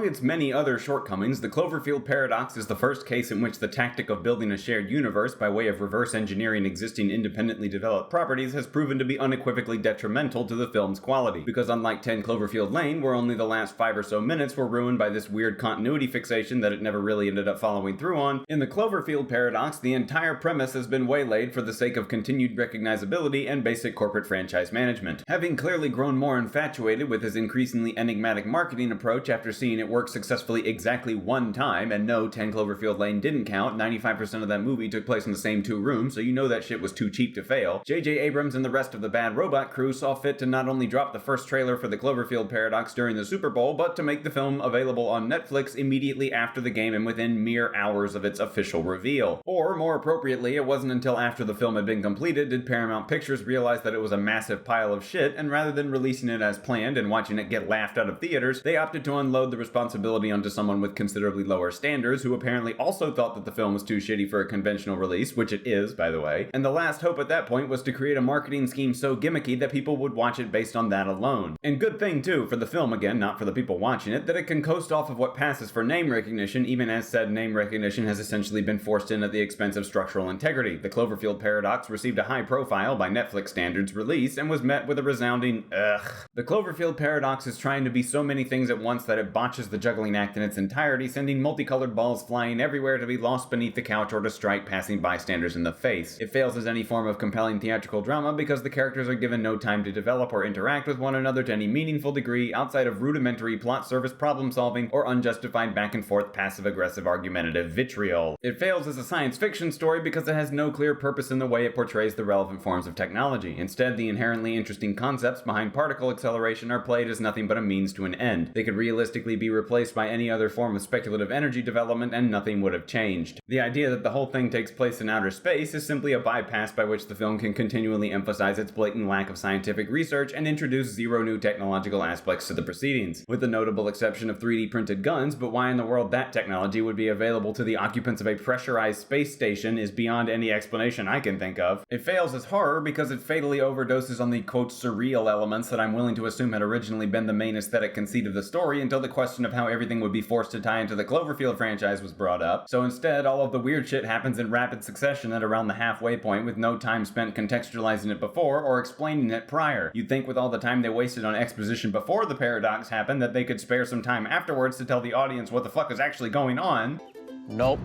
Among its many other shortcomings, the Cloverfield paradox is the first case in which the tactic of building a shared universe by way of reverse engineering existing independently developed properties has proven to be unequivocally detrimental to the film's quality, because unlike 10 Cloverfield Lane, where only the last 5 or so minutes were ruined by this weird continuity fixation that it never really ended up following through on, in the Cloverfield paradox, the entire premise has been waylaid for the sake of continued recognizability and basic corporate franchise management. Having clearly grown more infatuated with his increasingly enigmatic marketing approach after seeing it work successfully exactly one time, and no, 10 Cloverfield Lane didn't count, 95% of that movie took place in the same 2 rooms, so you know that shit was too cheap to fail, J.J. Abrams and the rest of the Bad Robot crew saw fit to not only drop the first trailer for the Cloverfield paradox during the Super Bowl, but to make the film available on Netflix immediately after the game and within mere hours of its official reveal. Or, more appropriately, it wasn't until after the film had been completed did Paramount Pictures realize that it was a massive pile of shit, and rather than releasing it as planned and watching it get laughed out of theaters, they opted to unload the responsibility onto someone with considerably lower standards, who apparently also thought that the film was too shitty for a conventional release, which it is, by the way, and the last hope at that point was to create a marketing scheme so gimmicky that people would watch it based on that alone. And good thing too, for the film again, not for the people watching it, that it can coast off of what passes for name recognition, even as said name recognition has essentially been forced in at the expense of structural integrity. The Cloverfield paradox received a high-profile, by Netflix standards, release and was met with a resounding ugh. The Cloverfield paradox is trying to be so many things at once that it botches the juggling act in its entirety, sending multicolored balls flying everywhere to be lost beneath the couch or to strike passing bystanders in the face. It fails as any form of compelling theatrical drama because the characters are given no time to develop or interact with one another to any meaningful degree outside of rudimentary plot service problem solving or unjustified back and forth passive-aggressive argumentative vitriol. It fails as a science fiction story because it has no clear purpose in the way it portrays the relevant forms of technology. Instead, the inherently interesting concepts behind particle acceleration are played as nothing but a means to an end. They could realistically be replaced by any other form of speculative energy development and nothing would have changed. The idea that the whole thing takes place in outer space is simply a bypass by which the film can continually emphasize its blatant lack of scientific research and introduce zero new technological aspects to the proceedings, with the notable exception of 3D printed guns, but why in the world that technology would be available to the occupants of a pressurized space station is beyond any explanation I can think of. It fails as horror because it fatally overdoses on the quote surreal elements that I'm willing to assume had originally been the main aesthetic conceit of the story until the question of how everything would be forced to tie into the Cloverfield franchise was brought up. So instead, all of the weird shit happens in rapid succession at around the halfway point with no time spent contextualizing it before or explaining it prior. You'd think with all the time they wasted on exposition before the paradox happened that they could spare some time afterwards to tell the audience what the fuck is actually going on. Nope.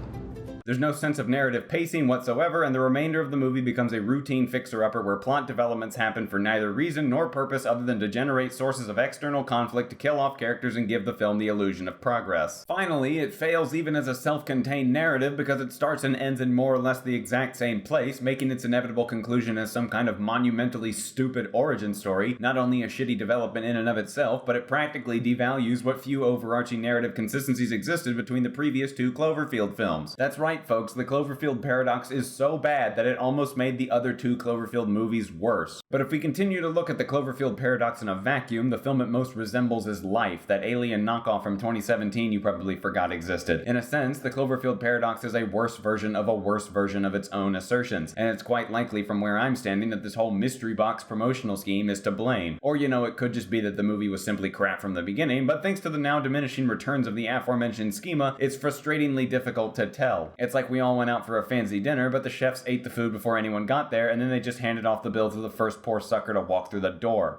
There's no sense of narrative pacing whatsoever, and the remainder of the movie becomes a routine fixer-upper where plot developments happen for neither reason nor purpose other than to generate sources of external conflict to kill off characters and give the film the illusion of progress. Finally, it fails even as a self-contained narrative because it starts and ends in more or less the exact same place, making its inevitable conclusion as some kind of monumentally stupid origin story, not only a shitty development in and of itself, but it practically devalues what few overarching narrative consistencies existed between the previous 2 Cloverfield films. That's right, folks, the Cloverfield paradox is so bad that it almost made the other 2 Cloverfield movies worse. But if we continue to look at the Cloverfield paradox in a vacuum, the film it most resembles is Life, that alien knockoff from 2017 you probably forgot existed. In a sense, the Cloverfield paradox is a worse version of a worse version of its own assertions, and it's quite likely from where I'm standing that this whole mystery box promotional scheme is to blame. Or, it could just be that the movie was simply crap from the beginning, but thanks to the now diminishing returns of the aforementioned schema, it's frustratingly difficult to tell. It's like we all went out for a fancy dinner, but the chefs ate the food before anyone got there, and then they just handed off the bill to the first poor sucker to walk through the door.